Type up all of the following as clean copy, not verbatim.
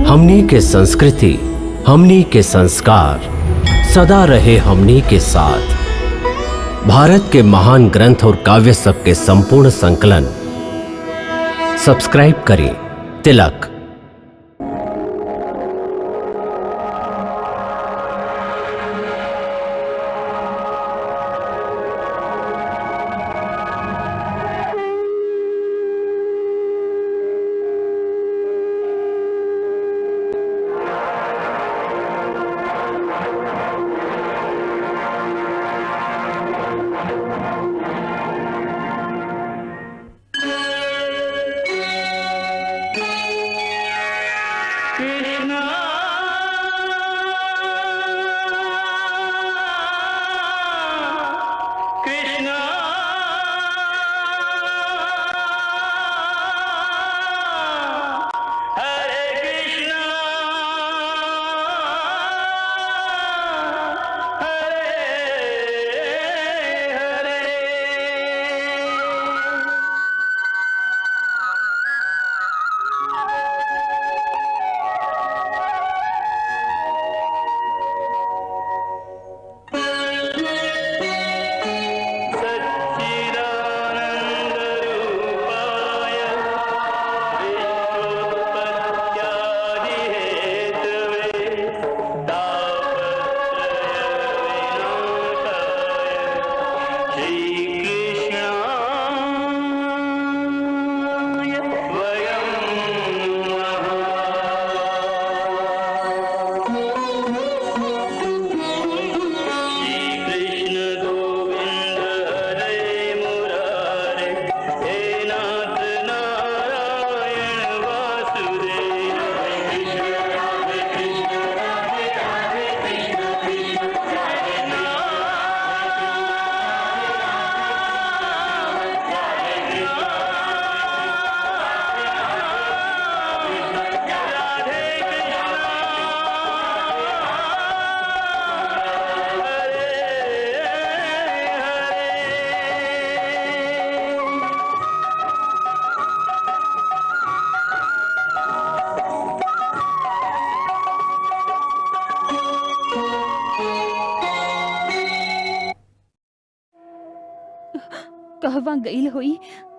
हमनी के संस्कृति, हमनी के संस्कार सदा रहे हमनी के साथ। भारत के महान ग्रंथ और काव्य सब के संपूर्ण संकलन सब्सक्राइब करें तिलक।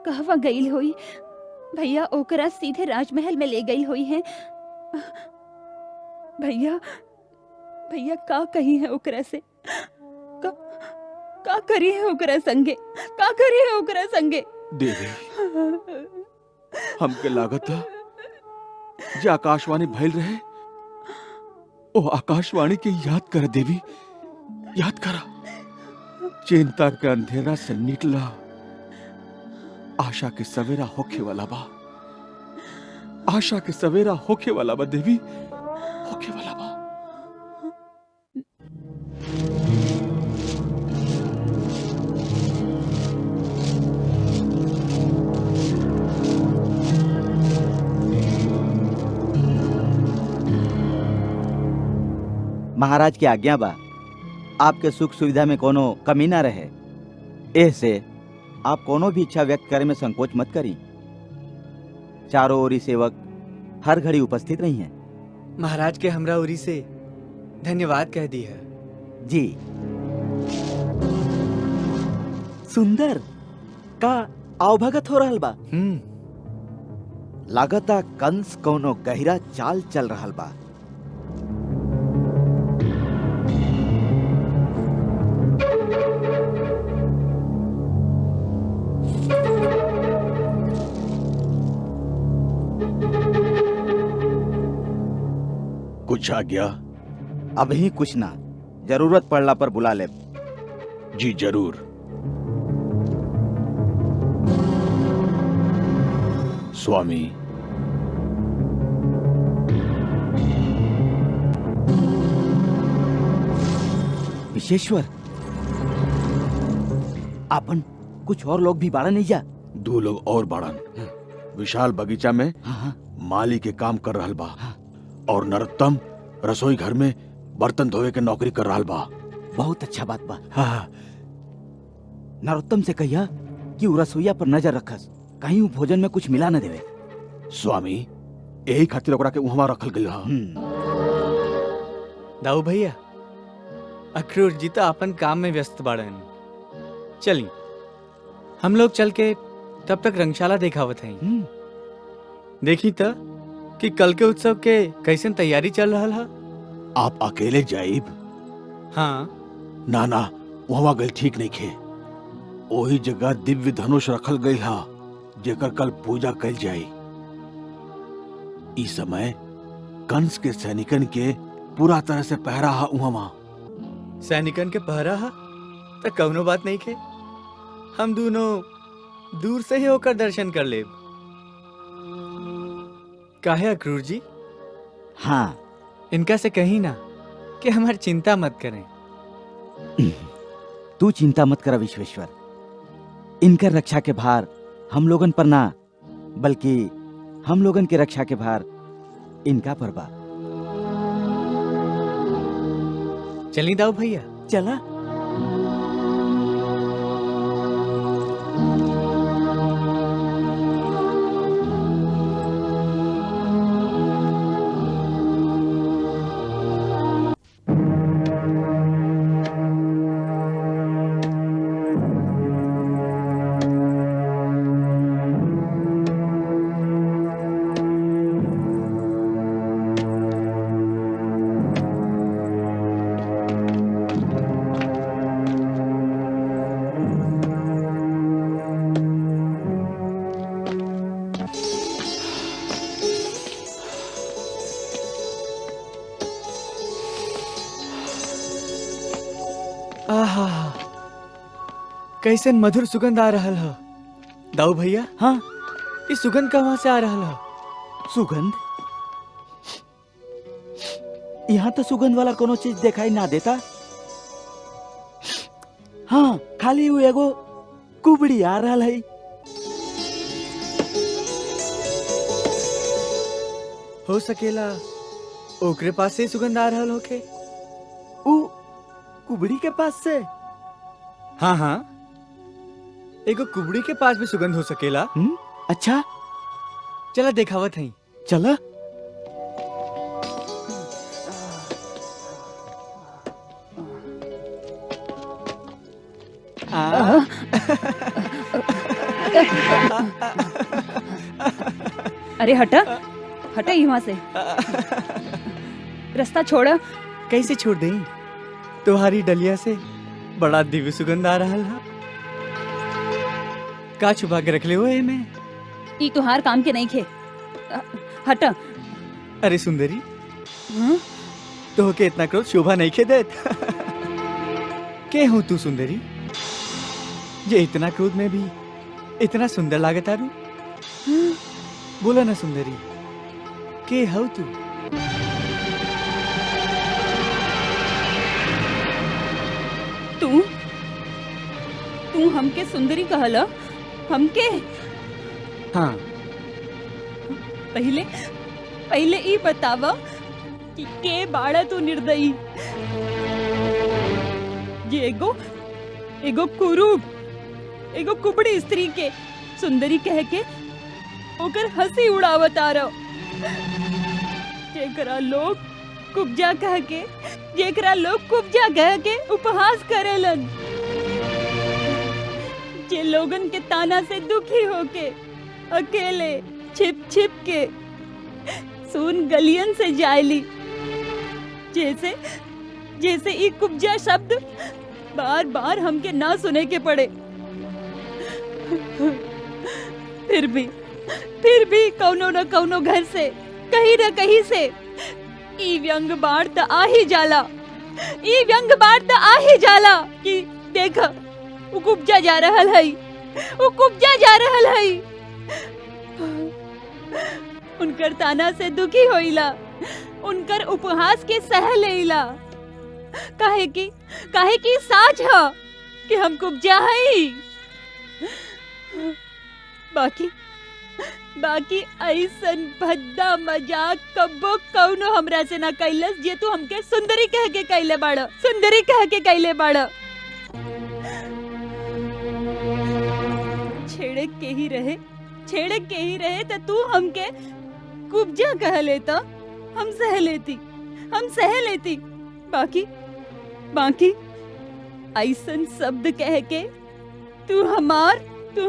कहवा गईल होई भैया, ओकरा सीधे राजमहल में ले गई हुई है। भैया का कही है ओकरा से, का करी है ओकरा संगे। देवी, हमके लागत था जे आकाशवाणी भइल रहे, ओ आकाशवाणी के याद कर देवी, याद करा। चिंता के अंधेरा से निकला, आशा के सवेरा होखे वाला बा, आशा के सवेरा होखे वाला बा देवी, होखे वाला बा। महाराज की आज्ञा बा, आपके सुख सुविधा में कोनो कमी ना रहे। ऐसे आप कोनो भी इच्छा व्यक्त करे में संकोच मत करी। चारों ओरी सेवक हर घड़ी उपस्थित रही हैं। महाराज के हमरा ओरी से धन्यवाद कह दी है। जी सुंदर का आवभगत हो रहल बा। लागता कंस कोनो गहरा चाल चल रहल बा। कुछ आ गया? अभी कुछ ना, जरूरत पड़ला पर बुला ले। जी जरूर। स्वामी, विशेश्वर, अपन कुछ और लोग भी बाड़ा नहीं जा? 2 लोग और बाड़न। विशाल बगीचा में माली के काम कर रहल बा, और नरोत्तम रसोई घर में बर्तन धोए के नौकरी कर रहल बा। बहुत अच्छा बात बा। नरोत्तम से कहिया कि वो रसोईया पर नजर रखस, कहीं वो भोजन में कुछ मिला न देवे। स्वामी, यही खातिर ओकरा के वहां रखल गई हा। दाऊ भैया, अखरोट जी तो अपन काम में व्यस्त बाड़न। चली हम लोग चल के तब तक रंगशाला देखावत हैं। देखी तो कि कल के उत्सव के कैसन तैयारी चल रहा है। आप अकेले जाइब? हाँ। ना ना, वहां गई ठीक नहीं खे। वही जगह दिव्य धनुष रखल गई हा जेकर कल पूजा कल जाई। इस समय कंस के सैनिकन के पूरा तरह से पहरा हा वहां। सैनिकन के पहरा हा तो कौनो बात नहीं खे। हम दोनों दूर से ही होकर दर्शन कर ले। काहे अक्रूर जी? हाँ, इनका से कहीं ना कि हमारी चिंता मत करें। तू चिंता मत कर विश्वेश्वर। इनकर रक्षा के भार हम लोगन पर ना, बल्कि हम लोगन के रक्षा के भार इनका पर बा। चली दाऊ भैया, चला। आहा, कैसे मधुर सुगंध आ रहा है। दाऊ भैया, हाँ, इस सुगंध कहाँ से आ रहा है? सुगंध? यहाँ तो सुगंध वाला कोनो चीज दिखाई ना देता। हाँ, खाली वो एगो कुबड़ी आ रहा है। हो सकेला ओकरे पास से सुगंध आ रहा होके। ऊ कुबड़ी के पास से? हाँ हाँ, एगो कुबड़ी के पास भी सुगंध हो सकेला। अच्छा, चला देखावत है। चला। अरे हटा हटा यहाँ से। रास्ता छोड़ा। कैसे छोड़ दें? तुम्हारी डलिया से बड़ा दिव्य सुगंध आ रहा है। का छुपा के रख ले हुए में? ई तुहार काम के नहीं खे। हटा। अरे सुंदरी, तो के इतना क्रोध शोभा नहीं खे देत। के हूँ तू सुंदरी, ये इतना क्रोध में भी इतना सुंदर लागत आरू? बोला ना सुंदरी, के हूँ तू? तू हमके सुंदरी कहला? हमके? हाँ। पहले ई बतावा कि के बाड़ा तू निर्दयी, ये एगो कुरूप, एगो कुबड़ी स्त्री के सुंदरी कह के ओकर हंसी उड़ावत आ रहो। जेकरा लोग कुब्जा कह के उपहास करेलन, जे लोगन के ताना से दुखी होके अकेले छिप छिप के सुन गलियन से जायली, जैसे ई कुब्जा शब्द बार बार हमके ना सुने के पड़े। फिर भी कौनो न कौनो घर से कहीं न कहीं से ई व्यंग बाढ़ त आ ही जाला कि देखा वो कुब्जा जा रहल है। उनकर ताना से दुखी होइला, उनकर उपहास के सह लेला। काहे की साच है कि हम कुब्जा हई। बाकी ऐसन भद्दा मजाक कब्बो कौनो हमरा से ना कैलस जे तू हमके सुंदरी कह के कैले बाड़। छेड़क के ही रहे तो तू हमके कुब्जा कह लेता हम सह लेती। बाकी ऐसन शब्द कह के तू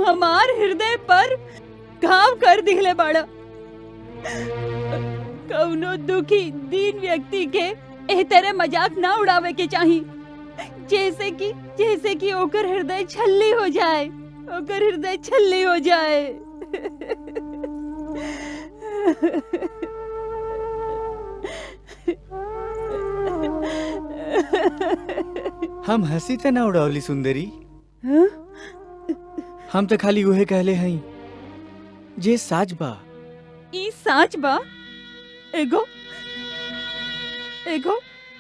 हमार हृदय पर घाव कर दिले बाड़ा। कौनो दुखी दीन व्यक्ति के एह तरह मजाक ना उड़ावे के चाही, जैसे कि ओकर हृदय छल्ली हो जाए। हम हंसी त ना उड़ावली सुंदरी। हाँ? हम तो खाली उहे कहले हई जे साच बा। ई साच बा। एगो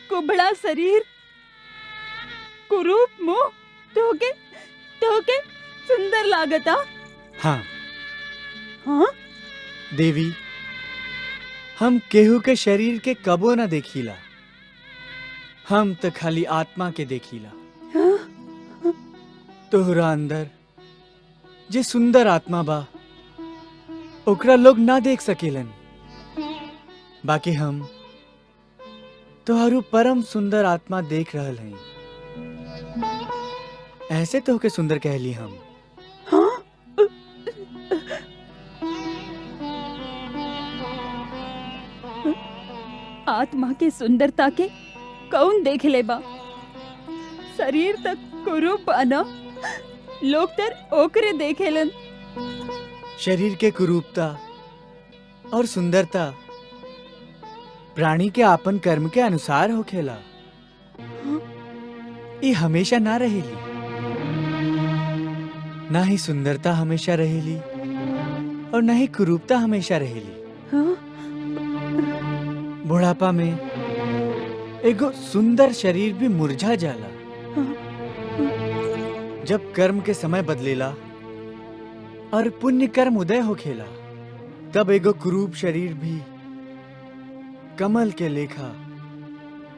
कुबड़ा शरीर, कुरूप मुंह, तोके सुंदर लागता। हाँ हाँ? देवी, हम केहू के शरीर के कबो ना देखीला, हम तो खाली आत्मा के देखीला। तोहरा अंदर जे सुंदर आत्मा बा ओकरा लोग ना देख सकेलन, बाकी हम तोहारू परम सुंदर आत्मा देख रहल हई। ऐसे तो के सुंदर कहली हम। आत्मा के सुंदरता के कौन देख ले बा? शरीर तक कुरूप बना, लोग तर ओकरे देखेलन। शरीर के कुरूपता और सुंदरता प्राणी के आपन कर्म के अनुसार होखेला। ये हमेशा ना रहेली, ना ही सुंदरता हमेशा रहेली और ना ही कुरूपता हमेशा रहेली। हाँ? बुढ़ापा में एगो सुंदर शरीर भी मुरझा जाला। जब कर्म के समय बदलेला और पुण्य कर्म उदय होखेला, तब एगो कुरूप शरीर भी कमल के लेखा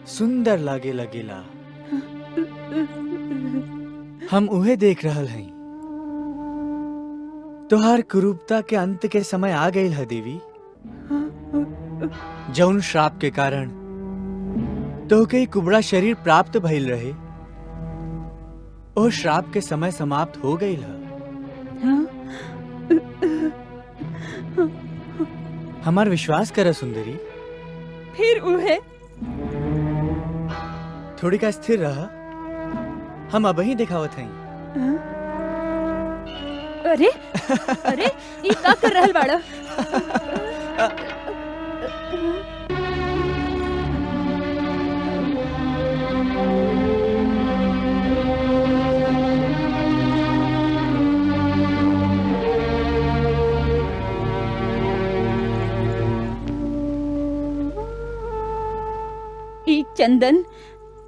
सुंदर लागे लगेला। हम उहे देख रहल हई। तोहार कुरूपता के अंत के समय आ गईल है देवी। जौन श्राप के कारण तोहके कुबड़ा शरीर प्राप्त भइल रहे, ओ श्राप के समय समाप्त हो गईल है। हमार विश्वास कर सुंदरी। फिर उहे थोड़ी का स्थिर रहा, हम अब ही दिखावत हई। अरे ई का कर रहल बाड़ा? ई चंदन,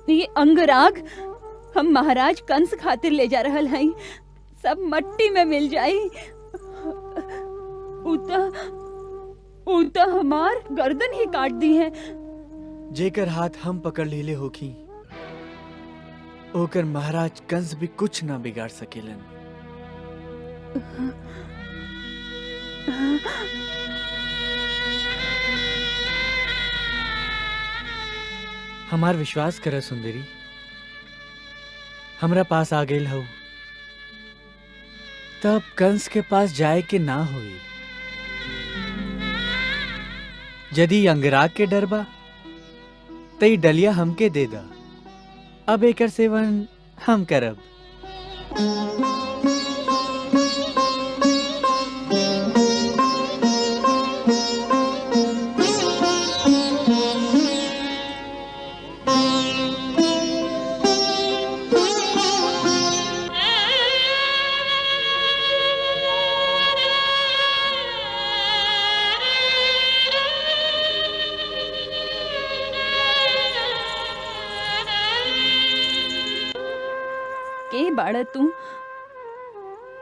ये अंगराग हम महाराज कंस खातिर ले जा रहल हई। सब मट्टी में मिल जाई। उता हमार गर्दन ही काट दी है। जेकर हाथ हम पकड़ लेले होखी, ओकर महाराज कंस भी कुछ ना बिगाड़ सकेलन। हमार विश्वास कर सुंदरी, हमरा पास आ गईल हो, तब कंस के पास जाए के ना होई। यदि अंगराग के डर बा तई डलिया हमके दे दा, अब एकर सेवन हम करब।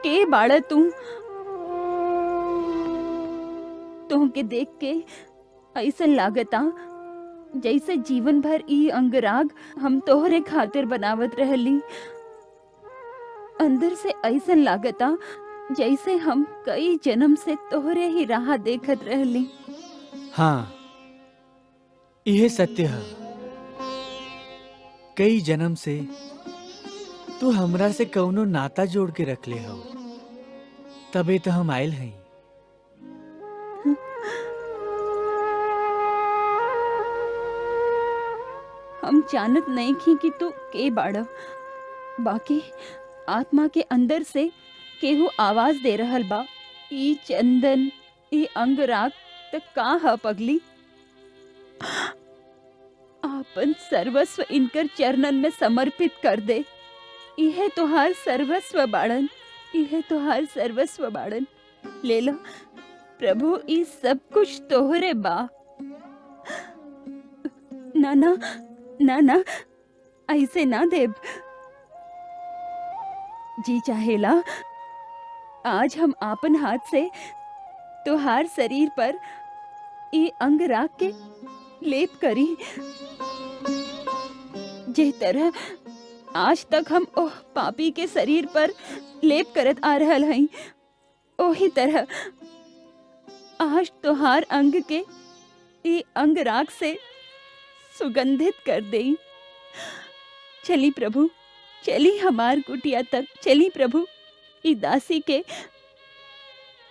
के बाड़ा तू तोहके देख के ऐसन लागता जैसे जीवन भर ई अंगराग हम तोहरे खातिर बनावत रहली। अंदर से ऐसन लागता जैसे हम कई जन्म से तोहरे ही राह देखत रहली। हाँ, यह सत्य है। कई जन्म से तू हमरा से कौनो नाता जोड़ के रख ले हो, तबे तो हम आयल हैं। हम जानत नहीं थी कि तू के बाड़ा, बाकी आत्मा के अंदर से केहू आवाज दे रहल बा। ई चंदन, ई अंगराग तक का ह पगली? आपन सर्वस्व इनकर चरणन में समर्पित कर दे। इहे तोहार सर्वस्व बाड़न, इहे तोहार सर्वस्व बाड़न। ले लो प्रभु, ई सब कुछ तोहरे बा। ना ना ना ना, ऐसे ना देव जी। चाहेला आज हम आपन हाथ से तोहार शरीर पर ई अंग राख के लेप करी, जे तरह आज तक हम ओह पापी के शरीर पर लेप करत आ रहल हई, ओही तरह आज तोहार अंग के ई अंग राख से सुगंधित कर देई। चली प्रभु, चली हमार कुटिया तक, चली प्रभु। ई दासी के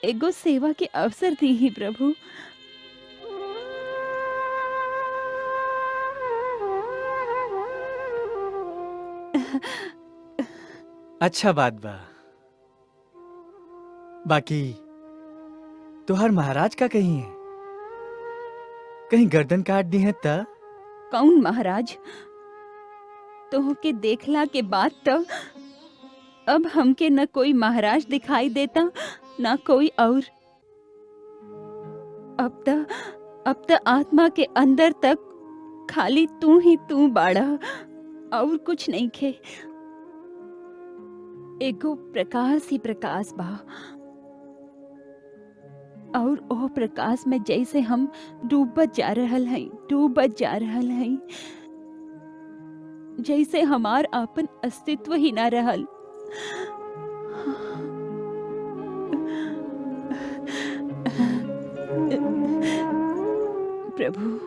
एगो सेवा के अवसर दी ही प्रभु। अच्छा बात बा। बाकी तुहार महाराज का कहीं है? कहीं गर्दन काट दी है त? कौन महाराज? तोहके देखला के बाद तो अब हमके न कोई महाराज दिखाई देता, न कोई और। अब त आत्मा के अंदर तक खाली तू ही तू बाड़ा, और कुछ नहीं खे। एगो प्रकाश ही प्रकाश बा, और ओह प्रकाश में जैसे हम डूबत जा रहल हई, डूबत जा रहल हई, जैसे हमार आपन अस्तित्व ही ना रहल। प्रभु,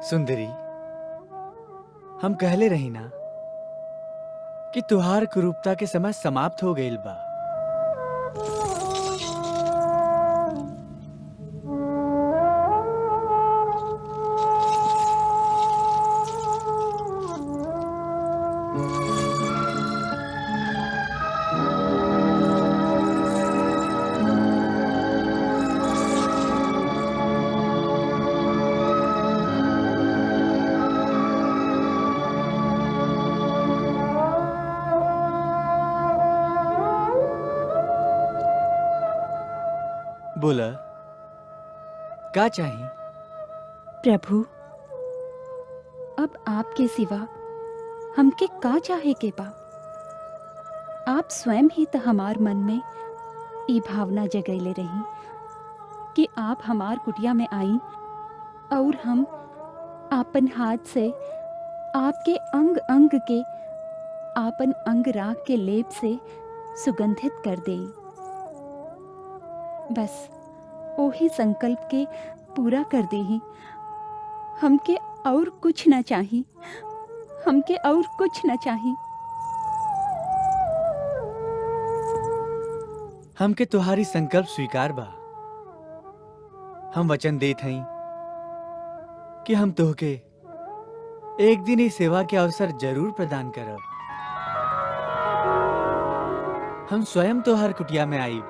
सुंदरी, हम कहले रही ना कि तुहार कुरूपता के समय समाप्त हो गईल बा। बोला, क्या चाहिए? प्रभु, अब आपके सिवा हमके का चाहे के बा? आप स्वयं ही तो हमार मन में ई भावना जगैले रही कि आप हमार कुटिया में आई और हम आपन हाथ से आपके अंग अंग के आपन अंग राख के लेप से सुगंधित कर देई। बस ओही संकल्प के पूरा कर देही। हमके और कुछ ना चाही, हमके और कुछ ना चाही। हमके तुम्हारी संकल्प स्वीकार बा। हम वचन देत हई कि हम तोहके एक दिन ही सेवा के अवसर जरूर प्रदान करब। हम स्वयं तोहर कुटिया में आईब।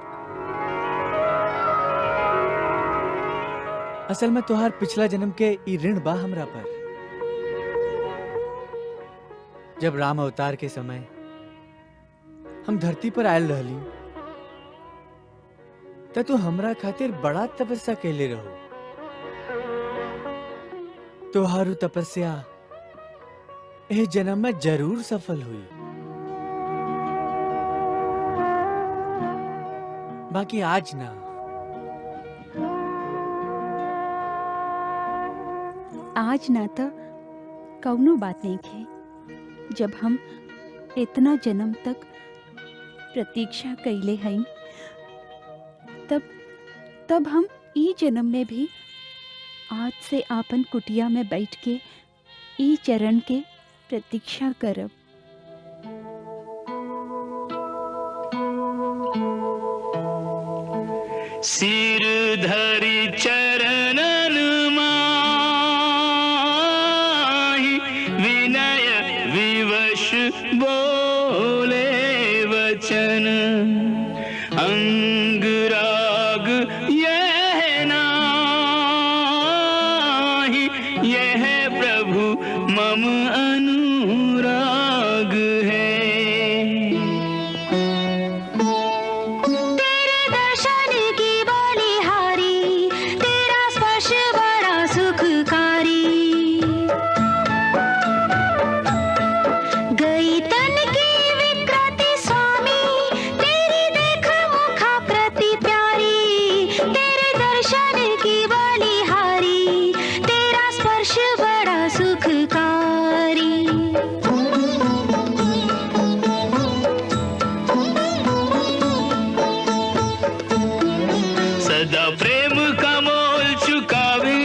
असल में तोहर पिछला जन्म के ई ऋण बा हमरा पर। जब राम अवतार के समय हम धरती पर आयल रहली त तू हमरा खातिर बड़ा तपस्या कैले रहो। तोहारू तपस्या एह जन्म में जरूर सफल हुई। बाकी आज ना। आज ना तो कौनो बात नहीं खे। जब हम इतना जन्म तक प्रतीक्षा कैले हई तब हम ई जन्म में भी आज से आपन कुटिया में बैठ के ई चरण के प्रतीक्षा करब। सिर धरि चरणन माहि विनय विवश बोले वचन अंग राग यह नाही यह प्रभु मम अनुराग है। तेरे दर्शन की बलिहारी तेरा स्पर्श बड़ा सुखकारी। गई तन की विकृति स्वामी तेरी देख मुखा प्रति प्यारी। तेरे दर्शन की बलिहारी तेरा स्पर्श बड़ा सुखकारी। सदा प्रेम का मोल चुकावे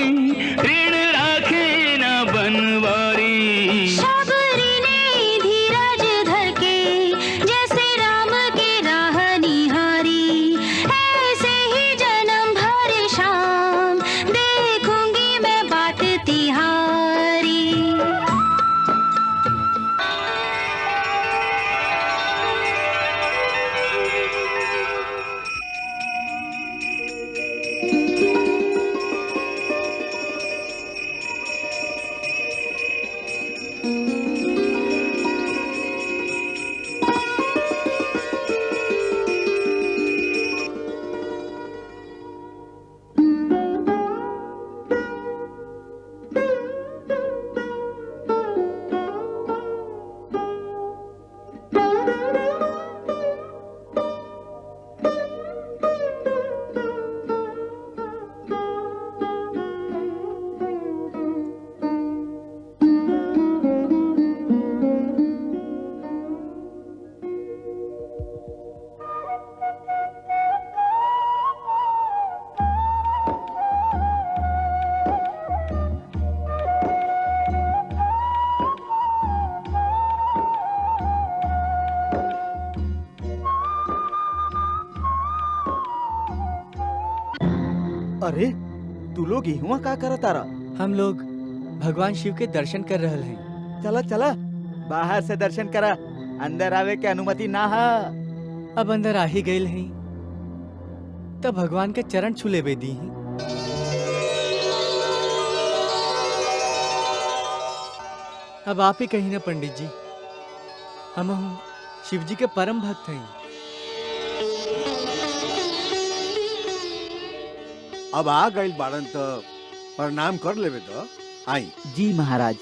ऋण राखे न बनवारी। शबरी ने धीरज धर के जैसे राम के राह निहारी। ऐसे ही जन्म भर शाम देखूंगी मैं बात तिहारी। अरे तू लोग इहुआ का करत तारा? हम लोग भगवान शिव के दर्शन कर रहल हैं। चला चला बाहर से दर्शन करा, अंदर आवे के अनुमति ना है। अब अंदर आ ही गए हैं तब भगवान के चरण छू लेवे दी। अब आप ही कही ना पंडित जी, हम शिव जी के परम भक्त हैं। अब आ गइल बाड़न त प्रणाम कर लेवे तो आई। जी महाराज।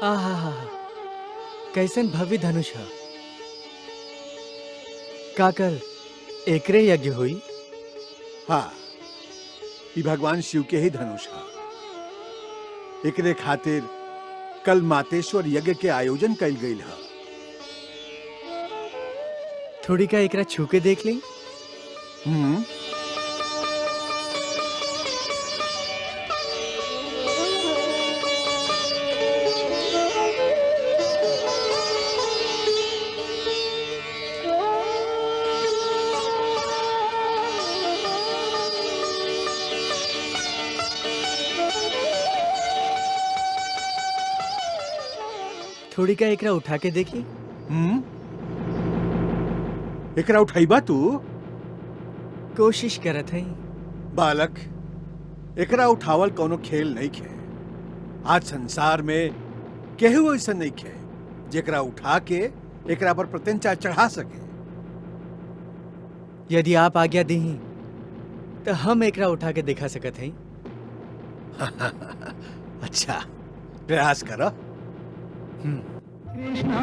आहा, कैसन भव्य धनुष है। का कल एकरे यज्ञ हुई? हाँ, ई भगवान शिव के ही धनुष है। एकरे खातिर कल मातेश्वर यज्ञ के आयोजन कइल गइल है। थोड़ी का एकरा छू के देख लें। थोड़ी का एकरा उठा के देखी। एकरा उठाइबा तू? कोशिश करत हई। बालक, एकरा उठावल कोनो खेल नहीं खे। आज संसार में केहू ऐसा नहीं खे जेकरा उठा के एकरा पर प्रत्यंचा चढ़ा सके। यदि आप आज्ञा दी तो हम एकरा उठा के दिखा सकत हई। अच्छा, प्रयास करो। कृष्णा